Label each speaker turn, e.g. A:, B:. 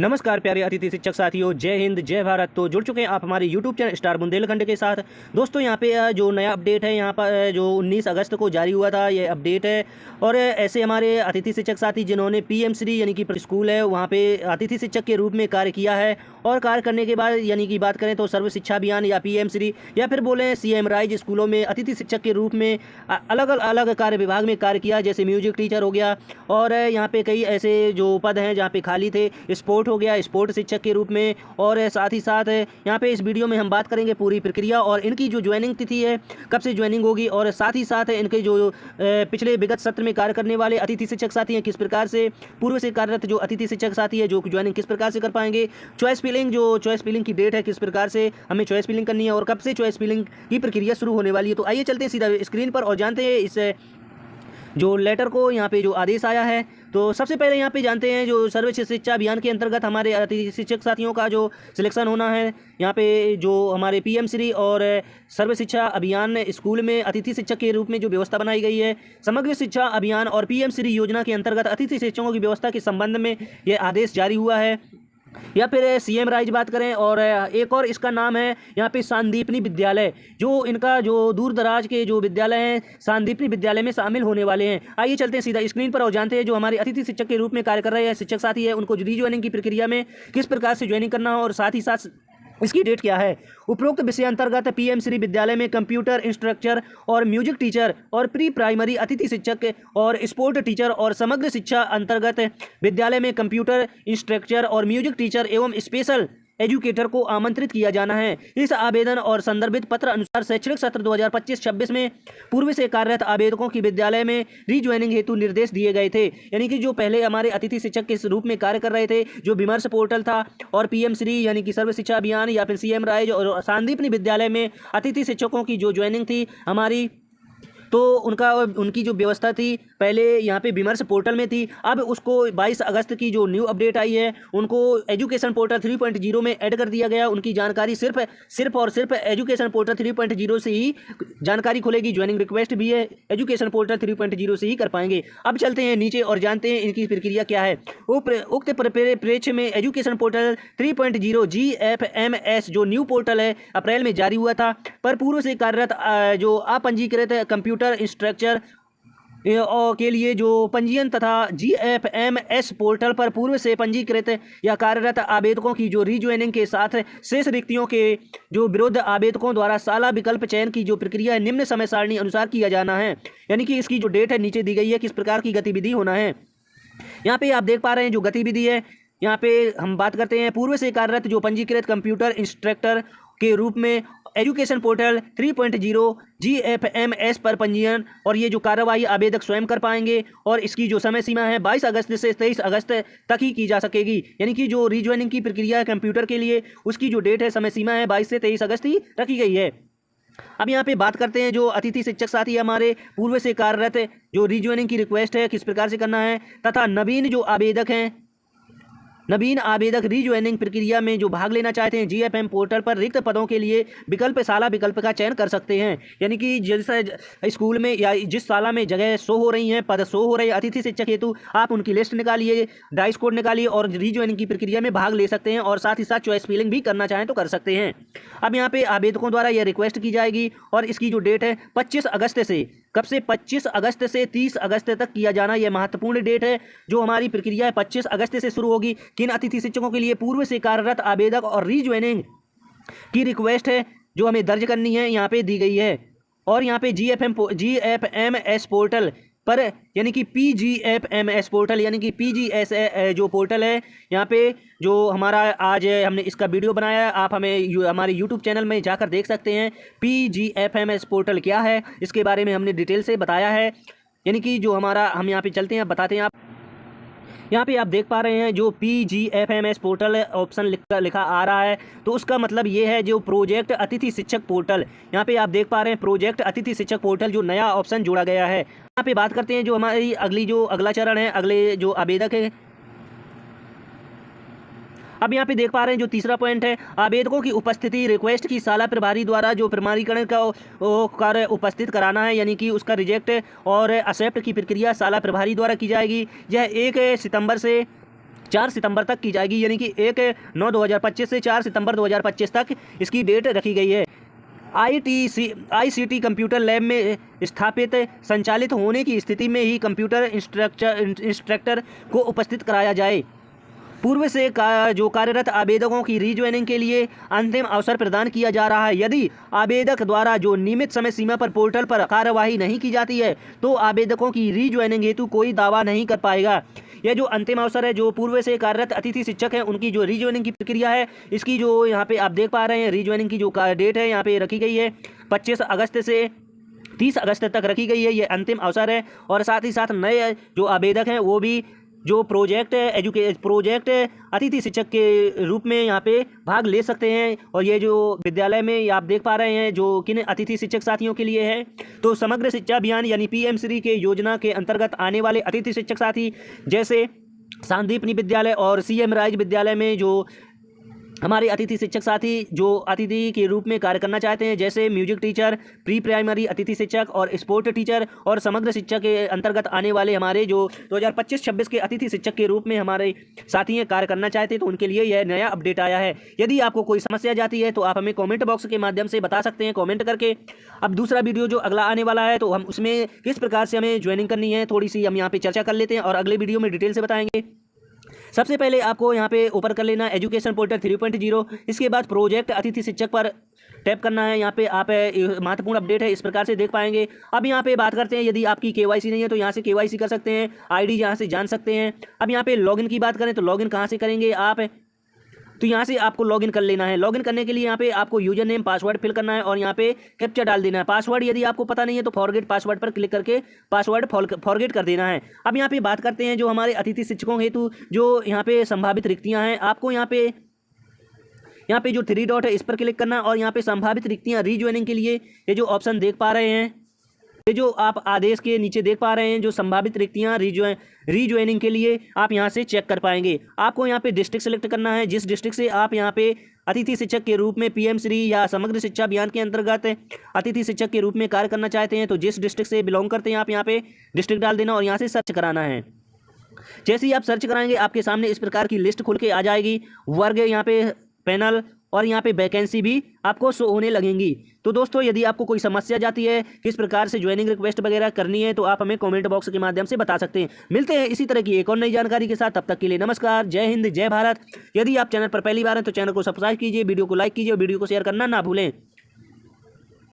A: नमस्कार प्यारे अतिथि शिक्षक साथियों, जय हिंद जय भारत। तो जुड़ चुके हैं आप हमारे यूट्यूब चैनल स्टार बुंदेलखंड के साथ। दोस्तों यहाँ पे जो नया अपडेट है, यहाँ पर जो 19 अगस्त को जारी हुआ था ये अपडेट है। और ऐसे हमारे अतिथि शिक्षक साथी जिन्होंने पीएम श्री यानी कि स्कूल है वहाँ पे अतिथि शिक्षक के रूप में कार्य किया है, और कार्य करने के बाद यानी कि बात करें तो सर्व शिक्षा अभियान या पीएम श्री या फिर बोलें सीएम राइज स्कूलों में अतिथि शिक्षक के रूप में अलग अलग कार्य विभाग में कार्य किया, जैसे म्यूजिक टीचर हो गया। और यहाँ पे कई ऐसे जो पद हैं जहाँ पे खाली थे, स्पोर्ट हो गया, स्पोर्ट शिक्षक के रूप में। और साथ ही साथ यहाँ पे इस वीडियो में हम बात करेंगे पूरी प्रक्रिया और इनकी जो ज्वाइनिंग तिथि है, कब से ज्वाइनिंग होगी, और साथ ही साथ इनके जो पिछले विगत सत्र में कार्य करने वाले अतिथि शिक्षक साथी हैं किस प्रकार से पूर्व से कार्यरत जो अतिथि शिक्षक साथी है जो ज्वाइनिंग किस प्रकार से कर पाएंगे, चॉइस फिलिंग की डेट है किस प्रकार से हमें चॉइस फिलिंग करनी है और कब से चॉइस फिलिंग की प्रक्रिया शुरू होने वाली है। तो आइए चलते हैं सीधा स्क्रीन पर और जानते हैं इस जो लेटर को यहाँ पे जो आदेश आया है। तो सबसे पहले यहाँ पे जानते हैं जो सर्व शिक्षा अभियान के अंतर्गत हमारे अतिथि शिक्षक साथियों का जो सिलेक्शन होना है, यहाँ पे जो हमारे पीएम श्री और सर्व शिक्षा अभियान स्कूल में अतिथि शिक्षक के रूप में जो व्यवस्था बनाई गई है, समग्र शिक्षा अभियान और पीएम श्री योजना के अंतर्गत अतिथि शिक्षकों की व्यवस्था के संबंध में ये आदेश जारी हुआ है। या फिर सीएम राइज बात करें और एक और इसका नाम है यहाँ पे सांदीपनी विद्यालय, जो इनका जो दूर दराज के जो विद्यालय हैं सांदीपनी विद्यालय में शामिल होने वाले हैं। आइए चलते हैं सीधा स्क्रीन पर और जानते हैं जो हमारे अतिथि शिक्षक के रूप में कार्य कर रहे हैं शिक्षक साथी है उनको रीज्वाइनिंग की प्रक्रिया में किस प्रकार से ज्वाइनिंग करना और साथ ही साथ इसकी डेट क्या है। उपरोक्त विषय अंतर्गत पीएम श्री विद्यालय में कंप्यूटर इंस्ट्रक्टर और म्यूजिक टीचर और प्री प्राइमरी अतिथि शिक्षक और स्पोर्ट टीचर और समग्र शिक्षा अंतर्गत विद्यालय में कंप्यूटर इंस्ट्रक्टर और म्यूजिक टीचर एवं स्पेशल एजुकेटर को आमंत्रित किया जाना है। इस आवेदन और संदर्भित पत्र अनुसार शैक्षणिक सत्र 2025-26 में पूर्व से कार्यरत आवेदकों की विद्यालय में रीज्वाइनिंग हेतु निर्देश दिए गए थे। यानी कि जो पहले हमारे अतिथि शिक्षक के रूप में कार्य कर रहे थे, जो विमर्श पोर्टल था और पीएम श्री यानी कि सर्व शिक्षा अभियान या फिर सीएम राइज और सांदीपनी विद्यालय में अतिथि शिक्षकों की जो ज्वाइनिंग थी हमारी, तो उनकी जो व्यवस्था थी पहले यहाँ पे विमर्श पोर्टल में थी। अब उसको 22 अगस्त की जो न्यू अपडेट आई है उनको एजुकेशन पोर्टल 3.0 में ऐड कर दिया गया। उनकी जानकारी सिर्फ और सिर्फ एजुकेशन पोर्टल 3.0 से ही जानकारी खुलेगी। ज्वाइनिंग रिक्वेस्ट भी है एजुकेशन पोर्टल 3.0 से ही कर पाएंगे। अब चलते हैं नीचे और जानते हैं इनकी प्रक्रिया क्या है। उक्त परिप्रेक्ष्य में एजुकेशन पोर्टल 3.0 GFMS जो न्यू पोर्टल है अप्रैल में जारी हुआ था, पर पूर्व से कार्यरत जो अपंजीकृत कंप्यूटर इंस्ट्रक्चर के लिए जो पंजीयन तथा GFMS पोर्टल पर पूर्व से पंजीकृत या कार्यरत आवेदकों की जो रीज्वाइनिंग के साथ शेष रिक्तियों के जो विरुद्ध आवेदकों द्वारा साला विकल्प चयन की जो प्रक्रिया है निम्न समय सारणी अनुसार किया जाना है। यानी कि इसकी जो डेट है नीचे दी गई है किस प्रकार की गतिविधि होना है। यहाँ पे आप देख पा रहे हैं जो गतिविधि है, यहाँ पे हम बात करते हैं पूर्व से कार्यरत जो पंजीकृत कंप्यूटर इंस्ट्रक्टर के रूप में एजुकेशन पोर्टल 3.0 GFMS पर पंजीयन, और ये जो कार्रवाई आवेदक स्वयं कर पाएंगे और इसकी जो समय सीमा है 22 अगस्त से 23 अगस्त तक ही की जा सकेगी। यानी कि जो रीज्वाइनिंग की प्रक्रिया है कंप्यूटर के लिए उसकी जो डेट है समय सीमा है 22 से 23 अगस्त ही रखी गई है। अब यहाँ पे बात करते हैं जो अतिथि शिक्षक साथी हमारे पूर्व से कार्यरत जो रीज्वाइनिंग की रिक्वेस्ट है किस प्रकार से करना है, तथा नवीन आवेदक रीज्वाइनिंग प्रक्रिया में जो भाग लेना चाहते हैं GFM पोर्टल पर रिक्त पदों के लिए विकल्प साला विकल्प का चयन कर सकते हैं। यानी कि जिस स्कूल में या जिस साला में जगह शो हो रही हैं, पद शो हो रहे हैं अतिथि शिक्षक हेतु, आप उनकी लिस्ट निकालिए, डाइस कोड निकालिए और रीज्वाइनिंग की प्रक्रिया में भाग ले सकते हैं, और साथ ही साथ चॉइस फिलिंग भी करना चाहें तो कर सकते हैं। अब यहाँ पे आवेदकों द्वारा यह रिक्वेस्ट की जाएगी और इसकी जो डेट है 25 अगस्त से, कब से 25 अगस्त से 30 अगस्त तक किया जाना, यह महत्वपूर्ण डेट है। जो हमारी प्रक्रिया है 25 अगस्त से शुरू होगी। किन अतिथि शिक्षकों के लिए पूर्व से कार्यरत आवेदक और रीज्वाइनिंग की रिक्वेस्ट है जो हमें दर्ज करनी है यहाँ पे दी गई है। और यहाँ पे GFMS पोर्टल पर यानी कि PGFMS पोर्टल यानी कि PGS जो पोर्टल है, यहाँ पे जो हमारा आज हमने इसका वीडियो बनाया है, आप हमें हमारे YouTube चैनल में जाकर देख सकते हैं। PGFMS पोर्टल क्या है इसके बारे में हमने डिटेल से बताया है। यानी कि जो हमारा हम यहाँ पे चलते हैं बताते हैं। आप यहाँ पे आप देख पा रहे हैं जो PGFMS पोर्टल ऑप्शन लिखा आ रहा है, तो उसका मतलब ये है जो प्रोजेक्ट अतिथि शिक्षक पोर्टल। यहाँ पे आप देख पा रहे हैं प्रोजेक्ट अतिथि शिक्षक पोर्टल जो नया ऑप्शन जोड़ा गया है। यहाँ पे बात करते हैं जो हमारी अगला चरण है, अगले जो आवेदक है। अब यहाँ पे देख पा रहे हैं जो तीसरा पॉइंट है, आवेदकों की उपस्थिति रिक्वेस्ट की शाला प्रभारी द्वारा जो प्रमाणीकरण का कार्य उपस्थित कराना है, यानी कि उसका रिजेक्ट और एक्सेप्ट की प्रक्रिया शाला प्रभारी द्वारा की जाएगी। यह 1 सितंबर से 4 सितंबर तक की जाएगी, यानी कि 1/9/2025 से 4 सितंबर 2025 तक इसकी डेट रखी गई है। आईसीटी कंप्यूटर लैब में स्थापित संचालित होने की स्थिति में ही कंप्यूटर इंस्ट्रक्टर को उपस्थित कराया जाए। पूर्व से जो कार्यरत आवेदकों की रीज्वाइनिंग के लिए अंतिम अवसर प्रदान किया जा रहा है। यदि आवेदक द्वारा जो नियमित समय सीमा पर पोर्टल पर कार्यवाही नहीं की जाती है तो आवेदकों की रीज्वाइनिंग हेतु कोई दावा नहीं कर पाएगा। यह जो अंतिम अवसर है, जो पूर्व से कार्यरत अतिथि शिक्षक हैं उनकी जो रीज्वाइनिंग की प्रक्रिया है, इसकी जो यहाँ पे आप देख पा रहे हैं रीज्वाइनिंग की जो डेट है यहाँ पे रखी गई है 25 अगस्त से 30 अगस्त तक रखी गई है। ये अंतिम अवसर है और साथ ही साथ नए जो आवेदक हैं वो भी जो प्रोजेक्ट अतिथि शिक्षक के रूप में यहाँ पे भाग ले सकते हैं। और ये जो विद्यालय में आप देख पा रहे हैं जो किन अतिथि शिक्षक साथियों के लिए है, तो समग्र शिक्षा अभियान यानी PM श्री के योजना के अंतर्गत आने वाले अतिथि शिक्षक साथी जैसे सांदीपनी विद्यालय और CM राइज विद्यालय में जो हमारे अतिथि शिक्षक साथी जो अतिथि के रूप में कार्य करना चाहते हैं, जैसे म्यूजिक टीचर, प्री प्राइमरी अतिथि शिक्षक और स्पोर्ट टीचर, और समग्र शिक्षा के अंतर्गत आने वाले हमारे जो 2025-26 के अतिथि शिक्षक के रूप में हमारे साथी कार्य करना चाहते हैं, तो उनके लिए यह नया अपडेट आया है। यदि आपको कोई समस्या जाती है तो आप हमें कॉमेंट बॉक्स के माध्यम से बता सकते हैं कॉमेंट करके। अब दूसरा वीडियो जो अगला आने वाला है तो हम उसमें किस प्रकार से हमें ज्वाइनिंग करनी है थोड़ी सी हम यहाँ पर चर्चा कर लेते हैं और अगले वीडियो में डिटेल से बताएंगे। सबसे पहले आपको यहाँ पे ऊपर कर लेना एजुकेशन पोर्टल 3.0, इसके बाद प्रोजेक्ट अतिथि शिक्षक पर टैप करना है। यहाँ पे आप महत्वपूर्ण अपडेट है इस प्रकार से देख पाएंगे। अब यहाँ पे बात करते हैं, यदि आपकी KYC नहीं है तो यहाँ से KYC कर सकते हैं, ID यहाँ से जान सकते हैं। अब यहाँ पे लॉगिन की बात करें तो लॉगिन कहाँ से करेंगे आप, तो यहाँ से आपको लॉगिन कर लेना है। लॉगिन करने के लिए यहाँ पे आपको यूजर नेम पासवर्ड फिल करना है और यहाँ पे कैप्चा डाल देना है। पासवर्ड यदि आपको पता नहीं है तो फॉरगेट पासवर्ड पर क्लिक करके पासवर्ड फॉरगेट कर देना है। अब यहाँ पे बात करते हैं जो हमारे अतिथि शिक्षकों हेतु जो यहाँ पे संभावित रिक्तियाँ हैं, आपको यहाँ पे जो 3 डॉट है इस पर क्लिक करना और यहाँ पे संभावित रिक्तियाँ रीज्वाइनिंग के लिए ये जो ऑप्शन देख पा रहे हैं, ये जो आप आदेश के नीचे देख पा रहे हैं जो संभावित रिक्तियां रीज्वाइनिंग के लिए आप यहां से चेक कर पाएंगे। आपको यहां पे डिस्ट्रिक्ट सेलेक्ट करना है, जिस डिस्ट्रिक्ट से आप यहां पे अतिथि शिक्षक के रूप में PM श्री या समग्र शिक्षा अभियान के अंतर्गत अतिथि शिक्षक के रूप में कार्य करना चाहते हैं, तो जिस डिस्ट्रिक्ट से बिलोंग करते हैं आप यहाँ पे डिस्ट्रिक्ट डाल देना और यहाँ से सर्च कराना है। जैसे ही आप सर्च कराएंगे आपके सामने इस प्रकार की लिस्ट खुल के आ जाएगी। वर्ग यहाँ पे पैनल और यहाँ पे वैकेंसी भी आपको शो होने लगेंगी। तो दोस्तों यदि आपको कोई समस्या जाती है किस प्रकार से ज्वाइनिंग रिक्वेस्ट वगैरह करनी है तो आप हमें कमेंट बॉक्स के माध्यम से बता सकते हैं। मिलते हैं इसी तरह की एक और नई जानकारी के साथ, तब तक के लिए नमस्कार, जय हिंद, जय भारत। यदि आप चैनल पर पहली बार हैं तो चैनल को सब्सक्राइब कीजिए, वीडियो को लाइक कीजिए और वीडियो को शेयर करना ना भूलें।